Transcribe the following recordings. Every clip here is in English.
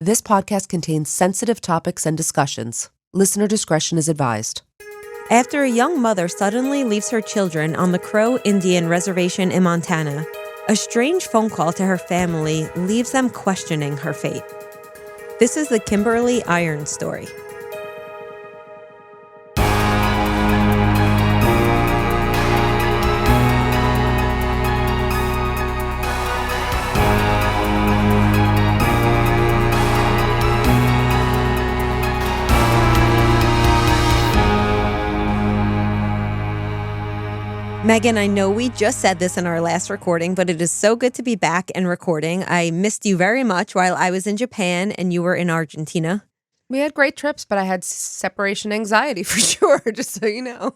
This podcast contains sensitive topics and discussions. Listener discretion is advised. After a young mother suddenly leaves her children on the Crow Indian Reservation in Montana, a strange phone call to her family leaves them questioning her fate. This is the Kimberly Iron story. Meghan, I know we just said this in our last recording, but it is so good to be back and recording. I missed you very much while I was in Japan and you were in Argentina. We had great trips, but I had separation anxiety for sure, just so you know.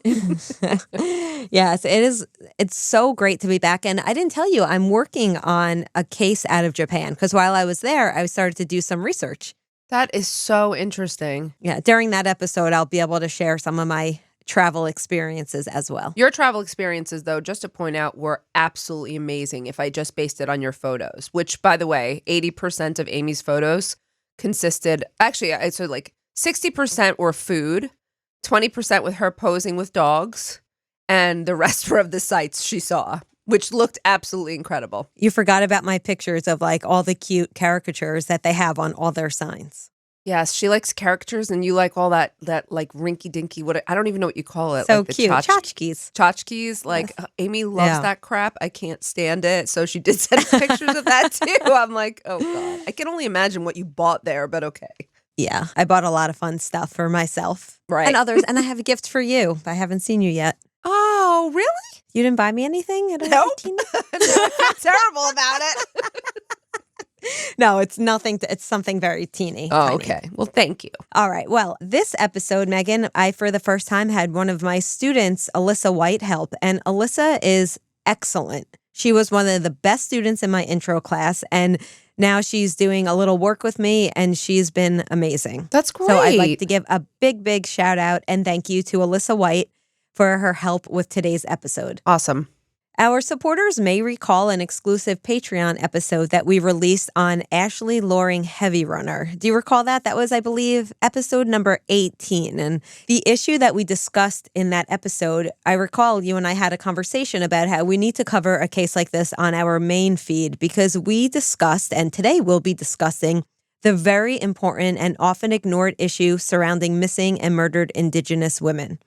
Yes, it is. It's so great to be back. And I didn't tell you, I'm working on a case out of Japan because while I was there, I started to do some research. That is so interesting. Yeah, during that episode, I'll be able to share some of my travel experiences as well. Your travel experiences, though, just to point out, were absolutely amazing if I just based it on your photos, which, by the way, 80% of Amy's photos consisted, actually, so like 60% were food, 20% with her posing with dogs, and the rest were of the sights she saw, which looked absolutely incredible. You forgot about my pictures of like all the cute caricatures that they have on all their signs. Yes, she likes caricatures, and you like all that like rinky-dinky, I don't even know what you call it. So like the cute. Tchotchkes. Tchotchkes. Like, Amy loves that crap. I can't stand it. So she did send pictures of that, too. I'm like, oh, God. I can only imagine what you bought there, but okay. Yeah, I bought a lot of fun stuff for myself and others, and I have a gift for you. I haven't seen you yet. Oh, really? You didn't buy me anything? Nope. No, I feel terrible about it. No, it's nothing. It's something very teeny. Oh, tiny. okay. Well, thank you. All right. Well, this episode, Meghan, I, for the first time, had one of my students, Alyssa White, help. And Alyssa is excellent. She was one of the best students in my intro class. And now she's doing a little work with me, and she's been amazing. That's great. So I'd like to give a big shout out and thank you to Alyssa White for her help with today's episode. Awesome. Our supporters may recall an exclusive Patreon episode that we released on Ashley Loring Heavy Runner. Do you recall that? That was, I believe, episode number 18. And the issue that we discussed in that episode, I recall you and I had a conversation about how we need to cover a case like this on our main feed because we discussed, and today we'll be discussing, the very important and often ignored issue surrounding missing and murdered Indigenous women.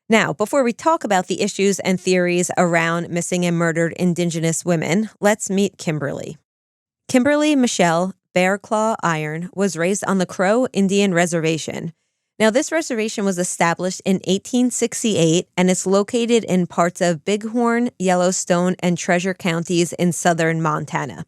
Now, before we talk about the issues and theories around missing and murdered Indigenous women, let's meet Kimberly. Kimberly Michelle Bearclaw Iron was raised on the Crow Indian Reservation. Now, this reservation was established in 1868, and it's located in parts of Bighorn, Yellowstone, and Treasure counties in southern Montana.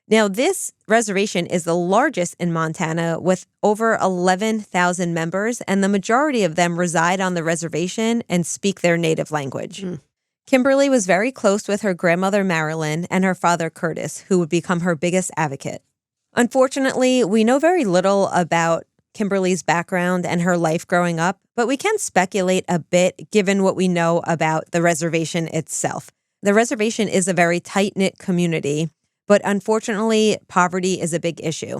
Now, this reservation is the largest in Montana with over 11,000 members, and the majority of them reside on the reservation and speak their native language. Kimberly was very close with her grandmother, Marilyn, and her father, Curtis, who would become her biggest advocate. Unfortunately, we know very little about Kimberly's background and her life growing up, but we can speculate a bit given what we know about the reservation itself. The reservation is a very tight-knit community, but unfortunately, poverty is a big issue.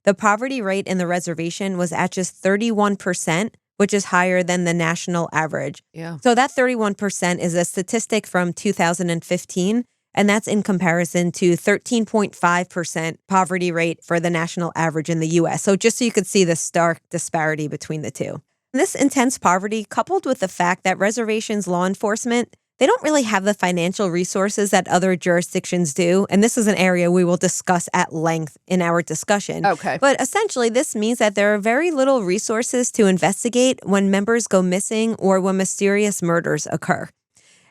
The poverty rate in the reservation was at just 31%, which is higher than the national average. Yeah. So that 31% is a statistic from 2015, and that's in comparison to 13.5% poverty rate for the national average in the U.S. So just so you could see the stark disparity between the two. This intense poverty, coupled with the fact that reservations law enforcement, they don't really have the financial resources that other jurisdictions do. And this is an area we will discuss at length in our discussion. Okay. But essentially, this means that there are very little resources to investigate when members go missing or when mysterious murders occur.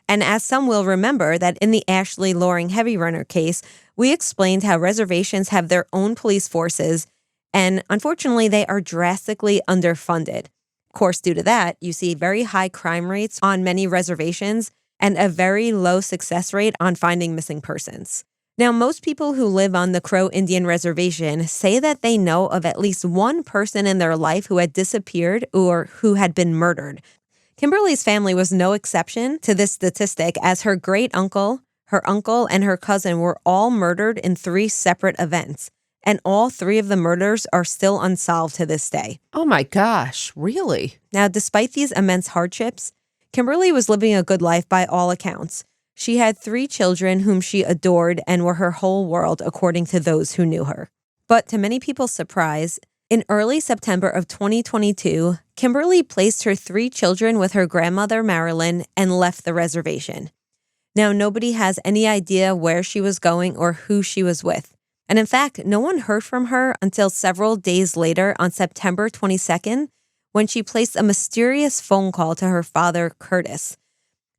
And as some will remember, that in the Ashley Loring Heavy Runner case, we explained how reservations have their own police forces, and unfortunately, they are drastically underfunded. Of course, due to that, you see very high crime rates on many reservations, and a very low success rate on finding missing persons. Now, most people who live on the Crow Indian Reservation say that they know of at least one person in their life who had disappeared or who had been murdered. Kimberly's family was no exception to this statistic, as her great-uncle, her uncle, and her cousin were all murdered in 3 separate events. and all 3 of the murders are still unsolved to this day. Oh my gosh, really? Now, despite these immense hardships, Kimberly was living a good life by all accounts. She had 3 children whom she adored and were her whole world, according to those who knew her. But to many people's surprise, in early September of 2022, Kimberly placed her 3 children with her grandmother, Marilyn, and left the reservation. Now, nobody has any idea where she was going or who she was with. And in fact, no one heard from her until several days later on September 22nd, when she placed a mysterious phone call to her father, Curtis.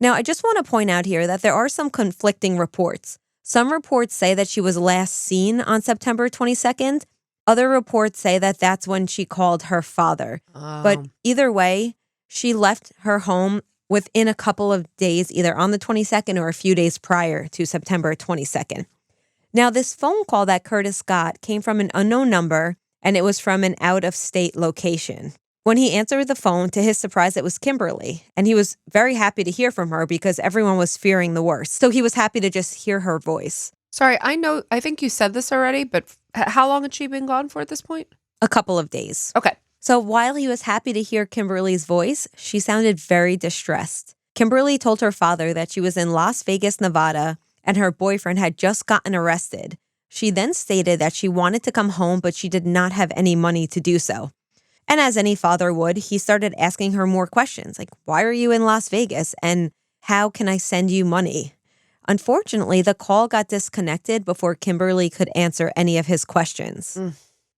Now, I just want to point out here that there are some conflicting reports. Some reports say that she was last seen on September 22nd. Other reports say that that's when she called her father. But either way, she left her home within a couple of days, either on the 22nd or a few days prior to September 22nd. Now, this phone call that Curtis got came from an unknown number, and it was from an out-of-state location. When he answered the phone, to his surprise, it was Kimberly, and he was very happy to hear from her because everyone was fearing the worst. So he was happy to just hear her voice. Sorry, I think you said this already, but how long had she been gone for at this point? A couple of days. Okay. So while he was happy to hear Kimberly's voice, she sounded very distressed. Kimberly told her father that she was in Las Vegas, Nevada, and her boyfriend had just gotten arrested. She then stated that she wanted to come home, but she did not have any money to do so. And as any father would, he started asking her more questions, like, why are you in Las Vegas? And how can I send you money? Unfortunately, the call got disconnected before Kimberly could answer any of his questions.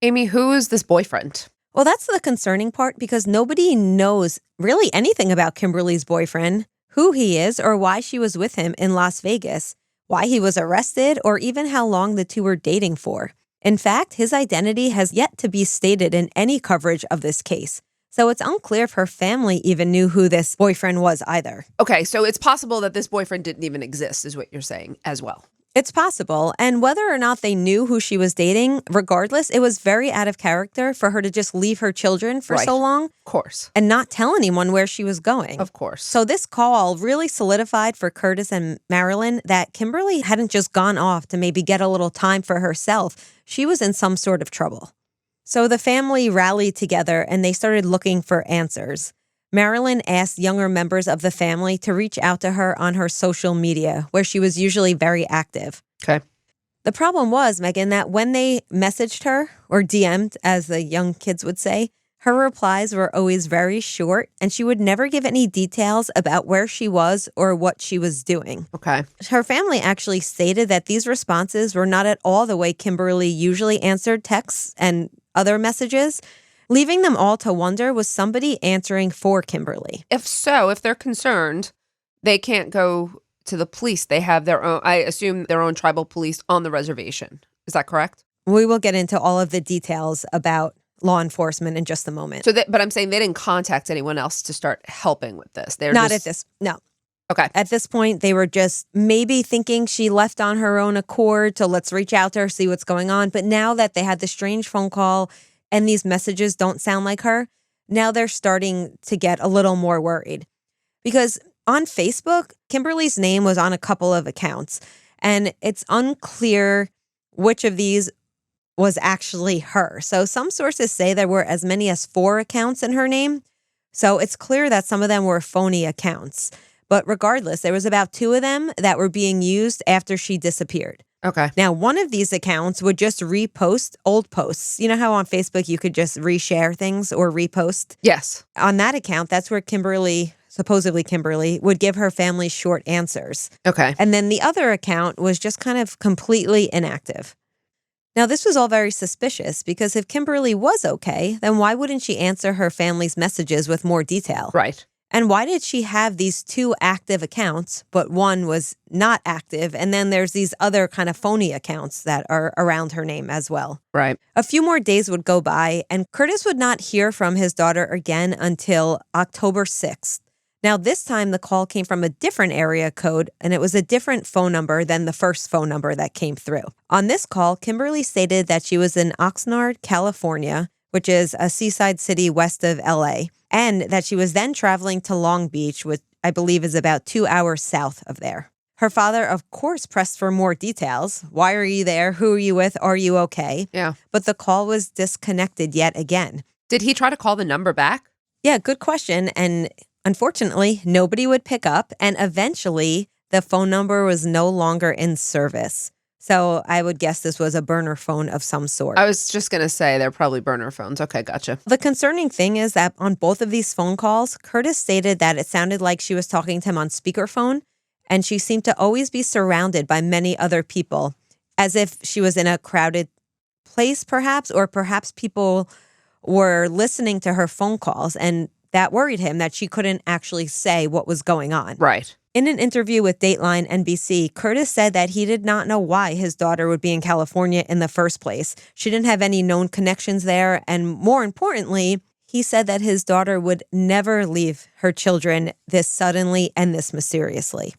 Amy, who is this boyfriend? Well, that's the concerning part because nobody knows really anything about Kimberly's boyfriend, who he is, or why she was with him in Las Vegas, why he was arrested, or even how long the two were dating for. In fact, his identity has yet to be stated in any coverage of this case. So it's unclear if her family even knew who this boyfriend was either. Okay, so it's possible that this boyfriend didn't even exist, is what you're saying as well. It's possible. And whether or not they knew who she was dating, regardless, it was very out of character for her to just leave her children for so long. Of course. And not tell anyone where she was going. Of course. So this call really solidified for Curtis and Marilyn that Kimberly hadn't just gone off to maybe get a little time for herself. She was in some sort of trouble. So the family rallied together and they started looking for answers. Marilyn asked younger members of the family to reach out to her on her social media, where she was usually very active. Okay. The problem was, Meghan, that when they messaged her, or DM'd, as the young kids would say, her replies were always very short, and she would never give any details about where she was or what she was doing. Okay. Her family actually stated that these responses were not at all the way Kimberly usually answered texts and other messages. Leaving them all to wonder, was somebody answering for Kimberly? If so, if they're concerned, they can't go to the police. They have their own, I assume, their own tribal police on the reservation. Is that correct? We will get into all of the details about law enforcement in just a moment. But I'm saying they didn't contact anyone else to start helping with this. They're Not just, at this, no. Okay. At this point, they were just maybe thinking she left on her own accord, so let's reach out to her, see what's going on. But now that they had the strange phone call and these messages don't sound like her, now they're starting to get a little more worried. Because on Facebook, Kimberly's name was on a couple of accounts, and it's unclear which of these was actually her. So some sources say there were as many as 4 accounts in her name. So it's clear that some of them were phony accounts. But regardless, there was about 2 of them that were being used after she disappeared. Okay. Now, one of these accounts would just repost old posts. You know how on Facebook you could just reshare things or repost? Yes. On that account, that's where Kimberly, supposedly Kimberly, would give her family short answers. Okay. And then the other account was just kind of completely inactive. Now, this was all very suspicious because if Kimberly was okay, then why wouldn't she answer her family's messages with more detail? Right. And why did she have these 2 active accounts, but one was not active? And then there's these other kind of phony accounts that are around her name as well. Right. A few more days would go by, and Curtis would not hear from his daughter again until October 6th. Now, this time the call came from a different area code, and it was a different phone number than the first phone number that came through. On this call, Kimberly stated that she was in Oxnard, California, which is a seaside city west of LA, and that she was then traveling to Long Beach, which I believe is about 2 hours south of there. Her father, of course, pressed for more details. Why are you there? Who are you with? Are you okay? Yeah. But the call was disconnected yet again. Did he try to call the number back? Yeah, good question. And unfortunately, nobody would pick up. And eventually, the phone number was no longer in service. So I would guess this was a burner phone of some sort. I was just going to say they're probably burner phones. Okay, gotcha. The concerning thing is that on both of these phone calls, Curtis stated that it sounded like she was talking to him on speakerphone, and she seemed to always be surrounded by many other people, as if she was in a crowded place, perhaps, or perhaps people were listening to her phone calls, and that worried him that she couldn't actually say what was going on. Right. In an interview with Dateline NBC, Curtis said that he did not know why his daughter would be in California in the first place. She didn't have any known connections there, and more importantly, he said that his daughter would never leave her children this suddenly and this mysteriously.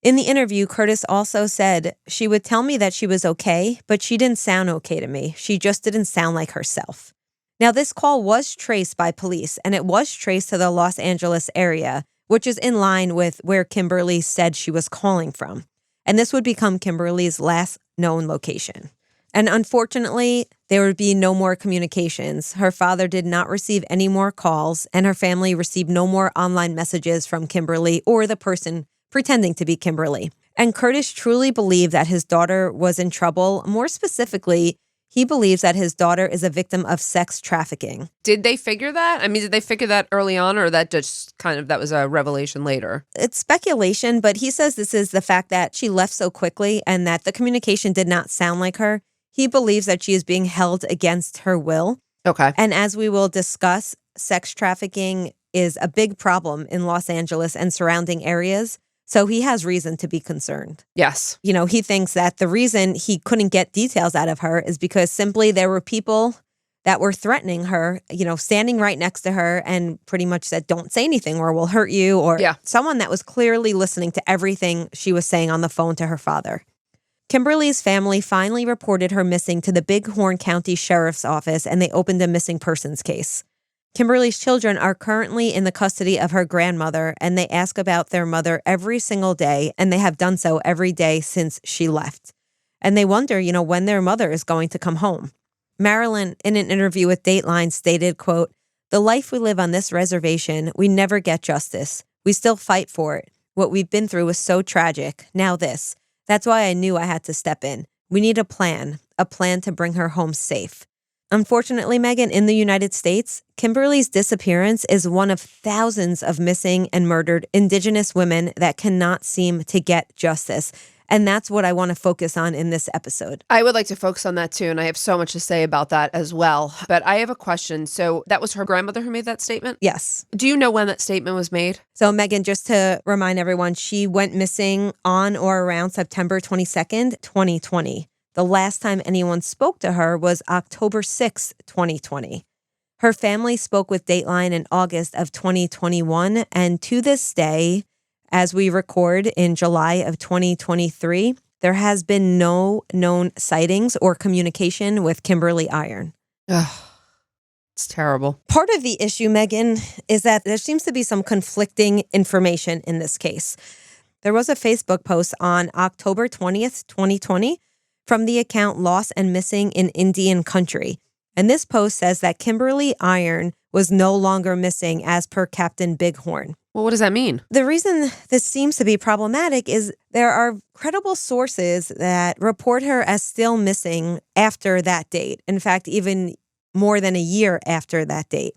In the interview, Curtis also said, "She would tell me that she was okay, but she didn't sound okay to me. She just didn't sound like herself." Now, this call was traced by police, and it was traced to the Los Angeles area, which is in line with where Kimberly said she was calling from. And this would become Kimberly's last known location. And unfortunately, there would be no more communications. Her father did not receive any more calls, and her family received no more online messages from Kimberly or the person pretending to be Kimberly. And Curtis truly believed that his daughter was in trouble. More specifically, he believes that his daughter is a victim of sex trafficking. Did they figure that? I mean, did they figure that early on, or that just that was a revelation later? It's speculation, but he says this is the fact that she left so quickly and that the communication did not sound like her. He believes that she is being held against her will. Okay. And as we will discuss, sex trafficking is a big problem in Los Angeles and surrounding areas. So he has reason to be concerned. Yes. You know, he thinks that the reason he couldn't get details out of her is because simply there were people that were threatening her, you know, standing right next to her and pretty much said, don't say anything or we'll hurt you, or someone that was clearly listening to everything she was saying on the phone to her father. Kimberly's family finally reported her missing to the Bighorn County Sheriff's Office, and they opened a missing persons case. Kimberly's children are currently in the custody of her grandmother, and they ask about their mother every single day, and they have done so every day since she left. And they wonder, you know, when their mother is going to come home. Marilyn, in an interview with Dateline, stated, quote, "The life we live on this reservation, we never get justice. We still fight for it. What we've been through was so tragic. Now this. That's why I knew I had to step in. We need a plan to bring her home safe." Unfortunately, Meghan, in the United States, Kimberly's disappearance is one of thousands of missing and murdered indigenous women that cannot seem to get justice. And that's what I want to focus on in this episode. I would like to focus on that too, and I have so much to say about that as well. But I have a question. So that was her grandmother who made that statement? Yes. Do you know when that statement was made? So Meghan, just to remind everyone, she went missing on or around September 22nd, 2020. The last time anyone spoke to her was October 6th, 2020. Her family spoke with Dateline in August of 2021, and to this day, as we record in July of 2023, there has been no known sightings or communication with Kimberly Iron. Ugh, it's terrible. Part of the issue, Meghan, is that there seems to be some conflicting information in this case. There was a Facebook post on October 20th, 2020, from the account Lost and Missing in Indian Country. And this post says that Kimberly Iron was no longer missing as per Captain Bighorn. Well, what does that mean? The reason this seems to be problematic is there are credible sources that report her as still missing after that date. In fact, even more than a year after that date.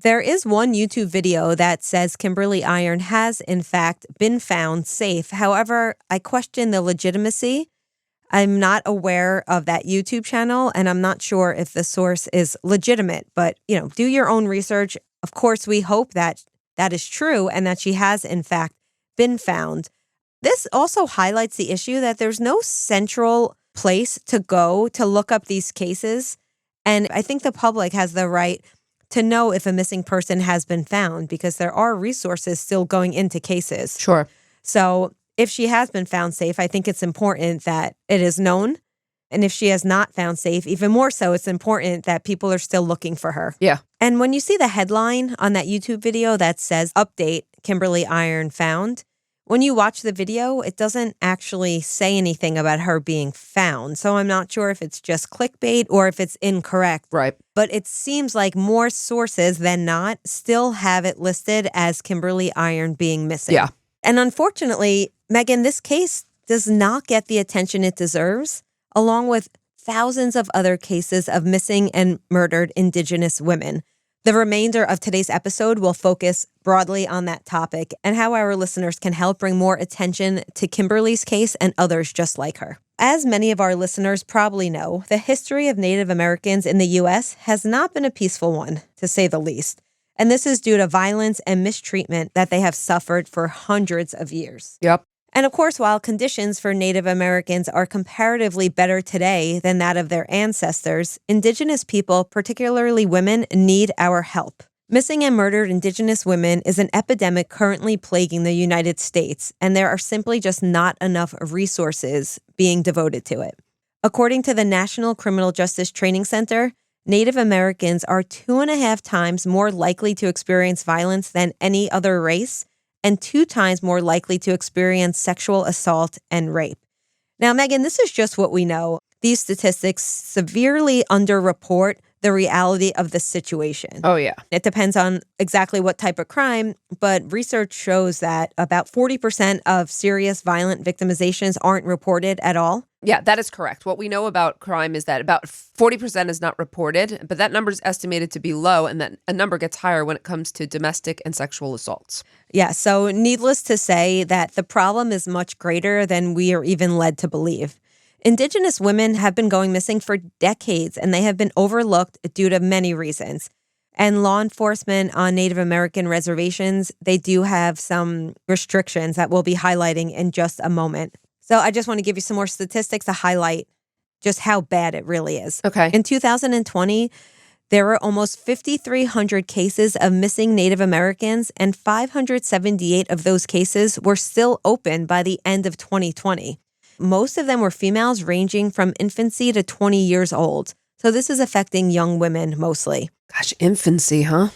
There is one YouTube video that says Kimberly Iron has, in fact, been found safe. However, I question the legitimacy. I'm not aware of that YouTube channel, and I'm not sure if the source is legitimate. But, you know, do your own research. Of course, we hope that that is true and that she has, in fact, been found. This also highlights the issue that there's no central place to go to look up these cases. And I think the public has the right to know if a missing person has been found because there are resources still going into cases. Sure. So if she has been found safe, I think it's important that it is known. And if she has not found safe, even more so, it's important that people are still looking for her. Yeah. And when you see the headline on that YouTube video that says, "Update, Kimberly Iron found," when you watch the video, it doesn't actually say anything about her being found. So I'm not sure if it's just clickbait or if it's incorrect. Right. But it seems like more sources than not still have it listed as Kimberly Iron being missing. Yeah. And unfortunately, Meghan, this case does not get the attention it deserves, along with thousands of other cases of missing and murdered Indigenous women. The remainder of today's episode will focus broadly on that topic and how our listeners can help bring more attention to Kimberly's case and others just like her. As many of our listeners probably know, the history of Native Americans in the U.S. has not been a peaceful one, to say the least. And this is due to violence and mistreatment that they have suffered for hundreds of years. Yep. And of course, while conditions for Native Americans are comparatively better today than that of their ancestors, Indigenous people, particularly women, need our help. Missing and murdered Indigenous women is an epidemic currently plaguing the United States, and there are simply just not enough resources being devoted to it. According to the National Criminal Justice Training Center, Native Americans are 2.5 times more likely to experience violence than any other race, and 2 times more likely to experience sexual assault and rape. Now, Meghan, this is just what we know. These statistics severely underreport the reality of the situation. Oh, yeah. It depends on exactly what type of crime, but research shows that about 40% of serious violent victimizations aren't reported at all. Yeah, that is correct. What we know about crime is that about 40% is not reported, but that number is estimated to be low, and that a number gets higher when it comes to domestic and sexual assaults. Yeah, so needless to say that the problem is much greater than we are even led to believe. Indigenous women have been going missing for decades, and they have been overlooked due to many reasons. And law enforcement on Native American reservations, they do have some restrictions that we'll be highlighting in just a moment. So I just want to give you some more statistics to highlight just how bad it really is. Okay. In 2020, there were almost 5,300 cases of missing Native Americans, and 578 of those cases were still open by the end of 2020. Most of them were females ranging from infancy to 20 years old. So this is affecting young women mostly. Gosh, infancy, huh?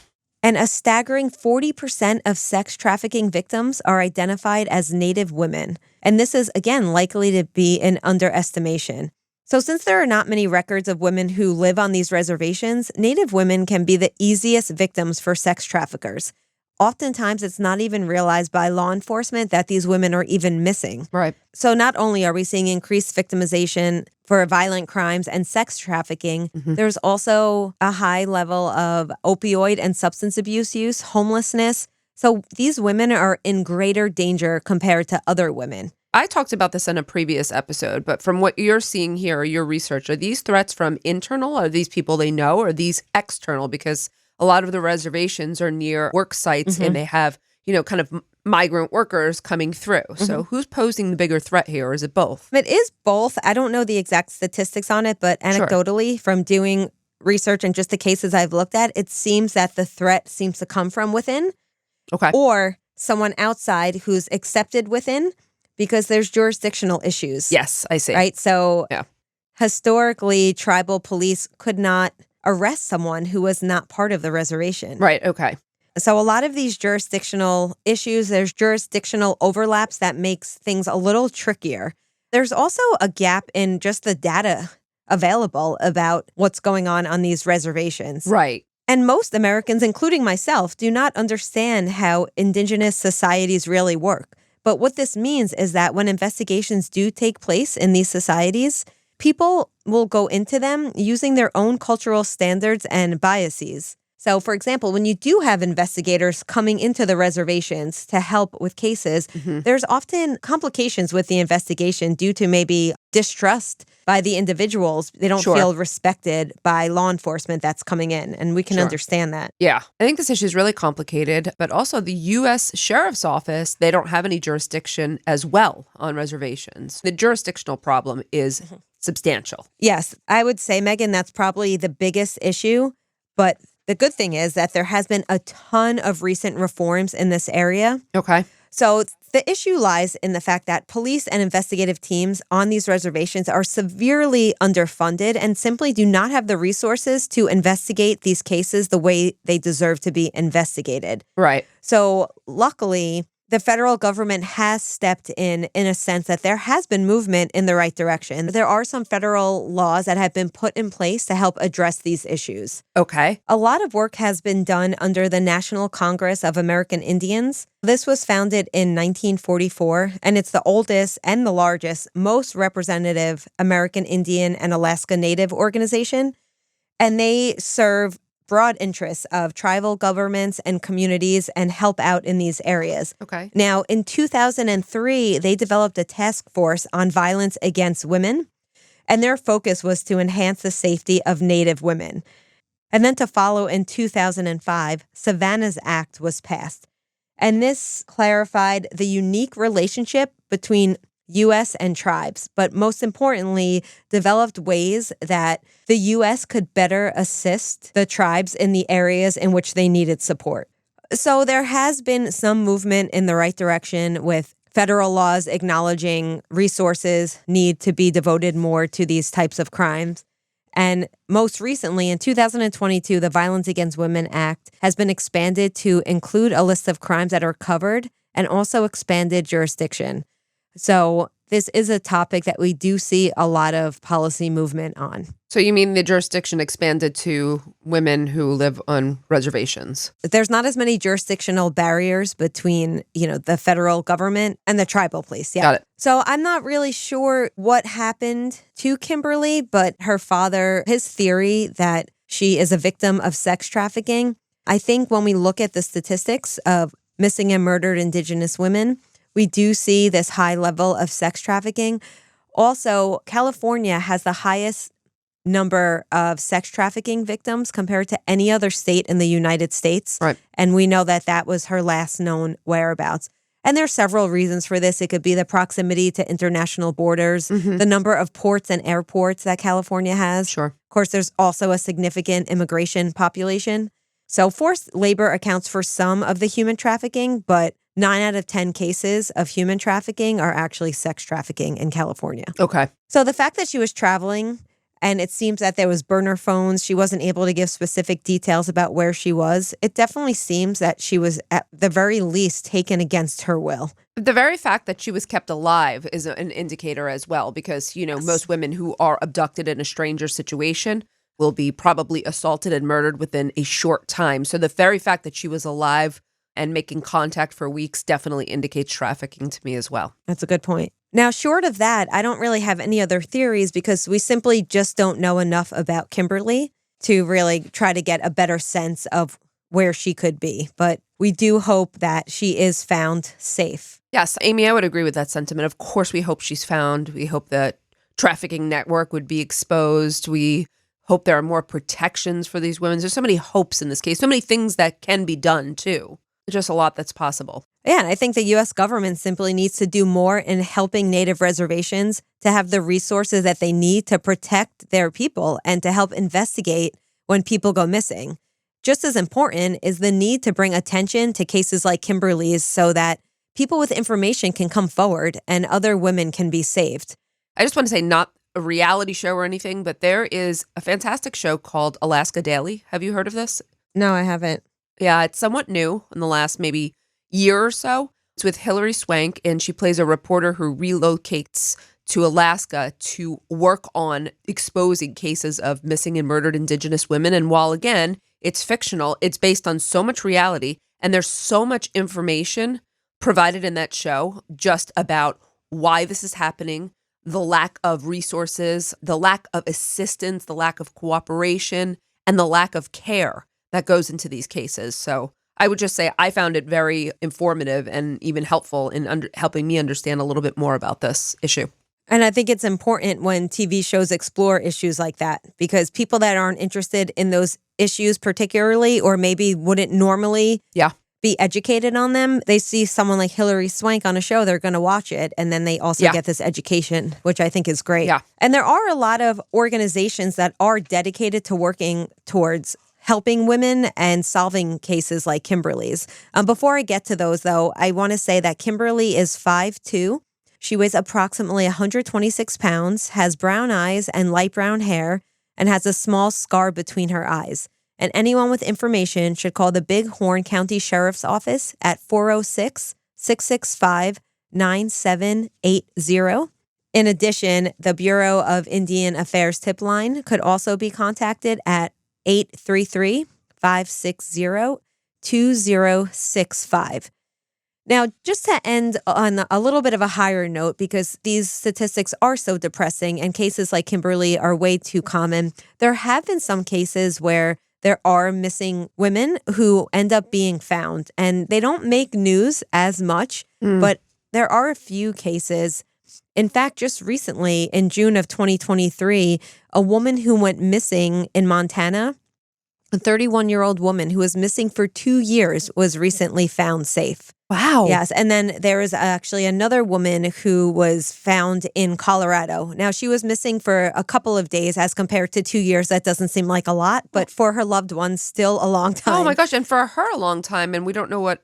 And a staggering 40% of sex trafficking victims are identified as Native women. And this is, again, likely to be an underestimation. So since there are not many records of women who live on these reservations, Native women can be the easiest victims for sex traffickers. Oftentimes, it's not even realized by law enforcement that these women are even missing. Right. So not only are we seeing increased victimization for violent crimes and sex trafficking, there's also a high level of opioid and substance abuse use, homelessness. So these women are in greater danger compared to other women. I talked about this in a previous episode, but from what you're seeing here, your research, are these threats from internal? Are these people they know? Or are these external? Because a lot of the reservations are near work sites and they have, kind of migrant workers coming through. So who's posing the bigger threat here? Or is it both? It is both. I don't know the exact statistics on it, but anecdotally, from doing research and just the cases I've looked at, it seems that the threat seems to come from within. Okay. Or someone outside who's accepted within, because there's jurisdictional issues. Yes, I see. Right? So historically, tribal police could not arrest someone who was not part of the reservation. Right, okay. So a lot of these jurisdictional issues, there's jurisdictional overlaps that makes things a little trickier. There's also a gap in just the data available about what's going on these reservations. Right. And most Americans, including myself, do not understand how indigenous societies really work. But what this means is that when investigations do take place in these societies, people will go into them using their own cultural standards and biases. So, for example, when you do have investigators coming into the reservations to help with cases, there's often complications with the investigation due to maybe distrust by the individuals. They don't feel respected by law enforcement that's coming in, and we can understand that. Yeah. I think this issue is really complicated, but also the U.S. Sheriff's Office, they don't have any jurisdiction as well on reservations. The jurisdictional problem is substantial. Yes, I would say, Meghan, that's probably the biggest issue, but the good thing is that there has been a ton of recent reforms in this area. Okay. So the issue lies in the fact that police and investigative teams on these reservations are severely underfunded and simply do not have the resources to investigate these cases the way they deserve to be investigated. Right. So luckily, the federal government has stepped in a sense that there has been movement in the right direction. There are some federal laws that have been put in place to help address these issues. Okay. A lot of work has been done under the National Congress of American Indians. This was founded in 1944, and it's the oldest and the largest, most representative American Indian and Alaska Native organization. And they serve broad interests of tribal governments and communities and help out in these areas. Okay. Now, in 2003, they developed a task force on violence against women, and their focus was to enhance the safety of Native women. And then to follow in 2005, Savannah's Act was passed. And this clarified the unique relationship between U.S. and tribes, but most importantly, developed ways that the U.S. could better assist the tribes in the areas in which they needed support. So there has been some movement in the right direction with federal laws acknowledging resources need to be devoted more to these types of crimes. And most recently, in 2022, the Violence Against Women Act has been expanded to include a list of crimes that are covered and also expanded jurisdiction. So this is a topic that we do see a lot of policy movement on. So you mean the jurisdiction expanded to women who live on reservations? There's not as many jurisdictional barriers between, the federal government and the tribal police. Yeah. Got it. So I'm not really sure what happened to Kimberly, but her father, his theory that she is a victim of sex trafficking. I think when we look at the statistics of missing and murdered Indigenous women, we do see this high level of sex trafficking. Also, California has the highest number of sex trafficking victims compared to any other state in the United States. Right. And we know that that was her last known whereabouts. And there are several reasons for this. It could be the proximity to international borders, the number of ports and airports that California has. Sure. Of course, there's also a significant immigration population. So forced labor accounts for some of the human trafficking, but 9 out of 10 cases of human trafficking are actually sex trafficking in California. Okay. So the fact that she was traveling and it seems that there was burner phones, she wasn't able to give specific details about where she was. It definitely seems that she was at the very least taken against her will. The very fact that she was kept alive is an indicator as well, because, most women who are abducted in a stranger situation will be probably assaulted and murdered within a short time. So the very fact that she was alive and making contact for weeks definitely indicates trafficking to me as well. That's a good point. Now, short of that, I don't really have any other theories because we simply just don't know enough about Kimberly to really try to get a better sense of where she could be. But we do hope that she is found safe. Yes, Amy, I would agree with that sentiment. Of course, we hope she's found. We hope that trafficking network would be exposed. We hope there are more protections for these women. There's so many hopes in this case, so many things that can be done too. Just a lot that's possible. Yeah, and I think the U.S. government simply needs to do more in helping Native reservations to have the resources that they need to protect their people and to help investigate when people go missing. Just as important is the need to bring attention to cases like Kimberly's so that people with information can come forward and other women can be saved. I just want to say, not a reality show or anything, but there is a fantastic show called Alaska Daily. Have you heard of this? No, I haven't. Yeah, it's somewhat new in the last maybe year or so. It's with Hilary Swank, and she plays a reporter who relocates to Alaska to work on exposing cases of missing and murdered Indigenous women. And while, again, it's fictional, it's based on so much reality, and there's so much information provided in that show just about why this is happening, the lack of resources, the lack of assistance, the lack of cooperation, and the lack of care that goes into these cases. So I would just say I found it very informative and even helpful in helping me understand a little bit more about this issue. And I think it's important when TV shows explore issues like that, because people that aren't interested in those issues particularly, or maybe wouldn't normally be educated on them, they see someone like Hilary Swank on a show, they're going to watch it. And then they also get this education, which I think is great. Yeah. And there are a lot of organizations that are dedicated to working towards helping women and solving cases like Kimberly's. Before I get to those, though, I want to say that Kimberly is 5'2". She weighs approximately 126 pounds, has brown eyes and light brown hair, and has a small scar between her eyes. And anyone with information should call the Big Horn County Sheriff's Office at 665-9780. In addition, the Bureau of Indian Affairs tip line could also be contacted at 833-560-2065. Now, just to end on a little bit of a higher note, because these statistics are so depressing and cases like Kimberly are way too common, there have been some cases where there are missing women who end up being found, and they don't make news as much, but there are a few cases. In fact, just recently, in June of 2023, a woman who went missing in Montana, a 31-year-old woman who was missing for 2 years, was recently found safe. Wow. Yes. And then there is actually another woman who was found in Colorado. Now, she was missing for a couple of days as compared to 2 years. That doesn't seem like a lot, but for her loved ones, still a long time. Oh my gosh. And for her, a long time. And we don't know what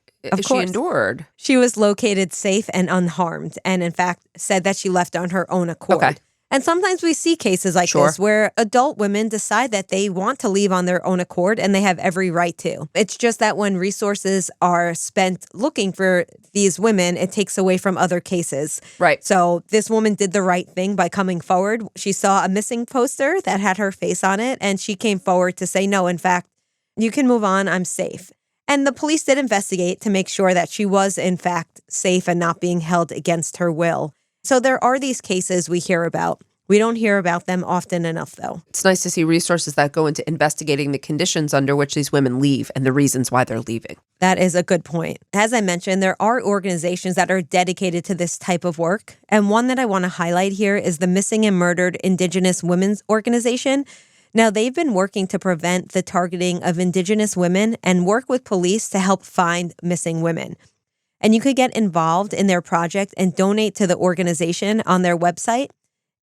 she endured. She was located safe and unharmed, and in fact said that she left on her own accord. Okay. And sometimes we see cases like this where adult women decide that they want to leave on their own accord, and they have every right to. It's just that when resources are spent looking for these women, it takes away from other cases. Right. So this woman did the right thing by coming forward. She saw a missing poster that had her face on it, and she came forward to say, no, in fact, you can move on. I'm safe. And the police did investigate to make sure that she was, in fact, safe and not being held against her will. So there are these cases we hear about. We don't hear about them often enough, though. It's nice to see resources that go into investigating the conditions under which these women leave and the reasons why they're leaving. That is a good point. As I mentioned, there are organizations that are dedicated to this type of work. And one that I want to highlight here is the Missing and Murdered Indigenous Women's Organization. Now, they've been working to prevent the targeting of Indigenous women and work with police to help find missing women. And you could get involved in their project and donate to the organization on their website,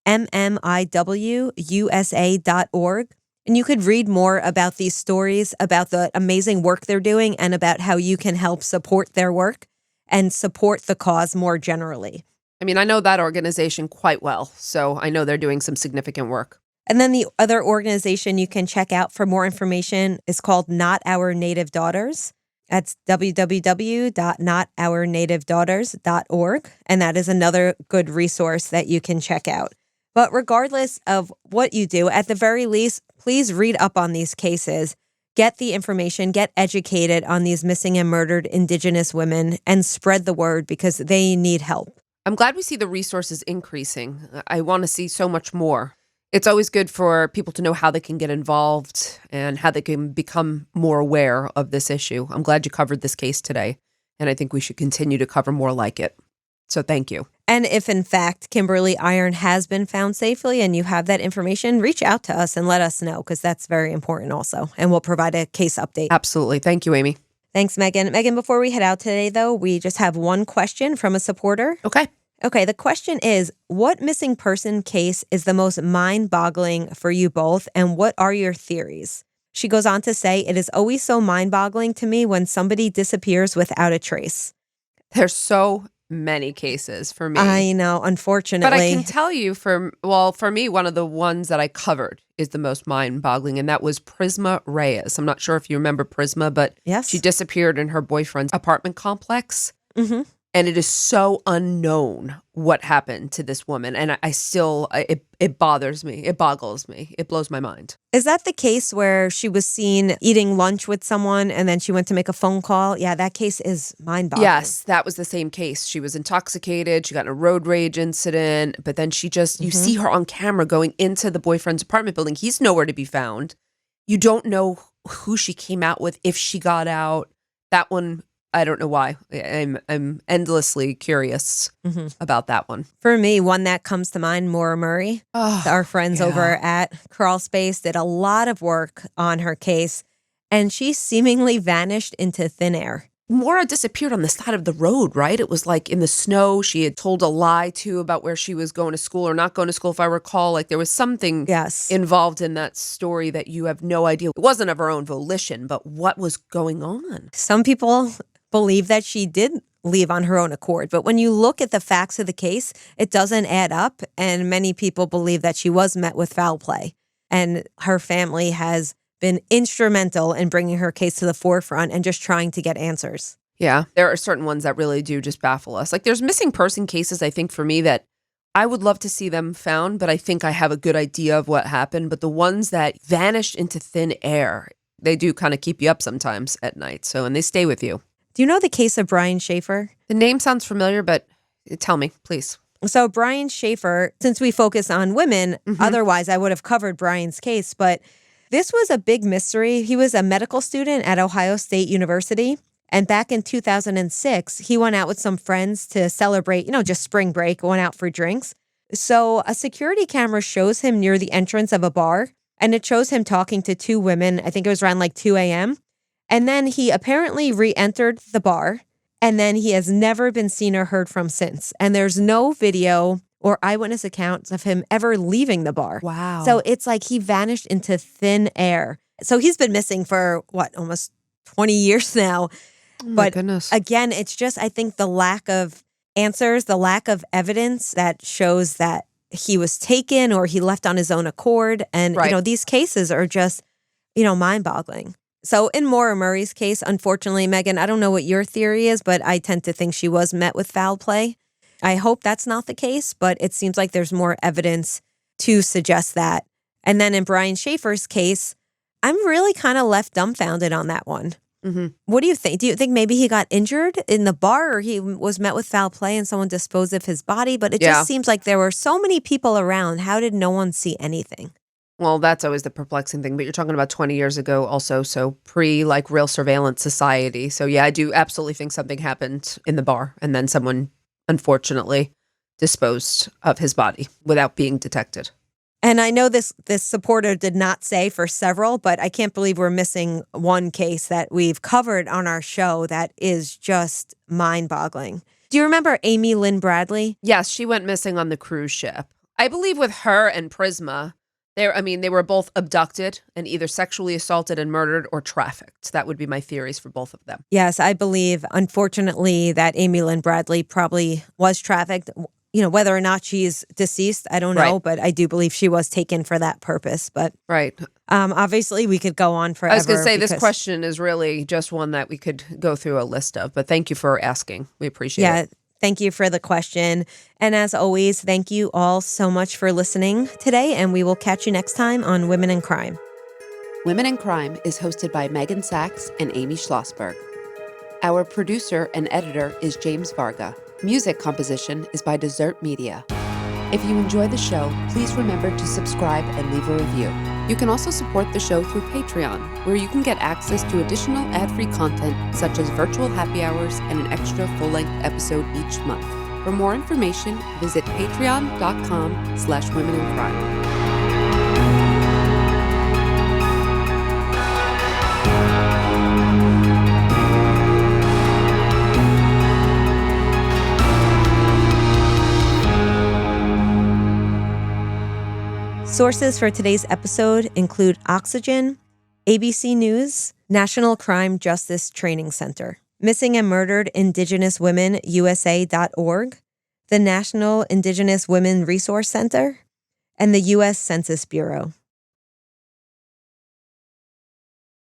MMIWusa.org. And you could read more about these stories, about the amazing work they're doing, and about how you can help support their work and support the cause more generally. I mean, I know that organization quite well, so I know they're doing some significant work. And then the other organization you can check out for more information is called Not Our Native Daughters. That's www.notournativedaughters.org. And that is another good resource that you can check out. But regardless of what you do, at the very least, please read up on these cases, get the information, get educated on these missing and murdered Indigenous women, and spread the word because they need help. I'm glad we see the resources increasing. I want to see so much more. It's always good for people to know how they can get involved and how they can become more aware of this issue. I'm glad you covered this case today, and I think we should continue to cover more like it. So thank you. And if, in fact, Kimberly Iron has been found safely and you have that information, reach out to us and let us know, because that's very important also. And we'll provide a case update. Absolutely. Thank you, Amy. Thanks, Meghan. Meghan, before we head out today, though, we just have one question from a supporter. Okay, the question is, what missing person case is the most mind-boggling for you both, and what are your theories? She goes on to say, it is always so mind-boggling to me when somebody disappears without a trace. There's so many cases for me. I know, unfortunately. But I can tell you, for me, one of the ones that I covered is the most mind-boggling, and that was Prisma Reyes. I'm not sure if you remember Prisma, but yes, she disappeared in her boyfriend's apartment complex. Mm-hmm. And it is so unknown what happened to this woman. And I still, it bothers me. It boggles me. It blows my mind. Is that the case where she was seen eating lunch with someone and then she went to make a phone call? Yeah, that case is mind-boggling. Yes, that was the same case. She was intoxicated. She got in a road rage incident. But then she just, you see her on camera going into the boyfriend's apartment building. He's nowhere to be found. You don't know who she came out with, if she got out. That one, I don't know why. I'm endlessly curious about that one. For me, one that comes to mind, Maura Murray. Our friends over at Crawl Space did a lot of work on her case, and she seemingly vanished into thin air. Maura disappeared on the side of the road, right? It was like in the snow. She had told a lie, too, about where she was going to school or not going to school, if I recall. Like there was something involved in that story that you have no idea. It wasn't of her own volition, but what was going on? Some people believe that she did leave on her own accord. But when you look at the facts of the case, it doesn't add up. And many people believe that she was met with foul play. And her family has been instrumental in bringing her case to the forefront and just trying to get answers. Yeah, there are certain ones that really do just baffle us. Like there's missing person cases, I think, for me that I would love to see them found, but I think I have a good idea of what happened. But the ones that vanished into thin air, they do kind of keep you up sometimes at night. So, and they stay with you. Do you know the case of Brian Schaefer? The name sounds familiar, but tell me, please. So Brian Schaefer, since we focus on women, otherwise I would have covered Brian's case, but this was a big mystery. He was a medical student at Ohio State University. And back in 2006, he went out with some friends to celebrate, just spring break, went out for drinks. So a security camera shows him near the entrance of a bar, and it shows him talking to two women. I think it was around like 2 a.m. And then he apparently re-entered the bar, and then he has never been seen or heard from since. And there's no video or eyewitness accounts of him ever leaving the bar. Wow. So it's like he vanished into thin air. So he's been missing for, almost 20 years now. Oh my But goodness. again, it's just, I think, the lack of answers, the lack of evidence that shows that he was taken or he left on his own accord. And, Right. these cases are just, mind-boggling. So in Maura Murray's case, unfortunately, Meghan, I don't know what your theory is, but I tend to think she was met with foul play. I hope that's not the case, but it seems like there's more evidence to suggest that. And then in Brian Schaefer's case, I'm really kind of left dumbfounded on that one. Mm-hmm. What do you think? Do you think maybe he got injured in the bar or he was met with foul play and someone disposed of his body? But it just seems like there were so many people around. How did no one see anything? Well, that's always the perplexing thing. But you're talking about 20 years ago also, so real surveillance society. So yeah, I do absolutely think something happened in the bar and then someone, unfortunately, disposed of his body without being detected. And I know this supporter did not say for several, but I can't believe we're missing one case that we've covered on our show that is just mind-boggling. Do you remember Amy Lynn Bradley? Yes, she went missing on the cruise ship. I believe with her and Prisma, they were both abducted and either sexually assaulted and murdered or trafficked. That would be my theories for both of them. Yes, I believe, unfortunately, that Amy Lynn Bradley probably was trafficked. Whether or not she's deceased, I don't know, Right. but I do believe she was taken for that purpose. But Right. obviously, we could go on forever. I was going to say, this because- question is really just one that we could go through a list of, but thank you for asking. We appreciate Yeah, it. thank you for the question. And as always, thank you all so much for listening today, and we will catch you next time on Women in Crime. Women in Crime is hosted by Meghan Sachs and Amy Shlosberg. Our producer and editor is James Varga. Music composition is by Desert Media. If you enjoy the show, please remember to subscribe and leave a review. You can also support the show through Patreon, where you can get access to additional ad-free content such as virtual happy hours and an extra full-length episode each month. For more information, visit patreon.com/womenincrime. Sources for today's episode include Oxygen, ABC News, National Crime Justice Training Center, Missing and Murdered Indigenous Women USA.org, the National Indigenous Women Resource Center, and the U.S. Census Bureau.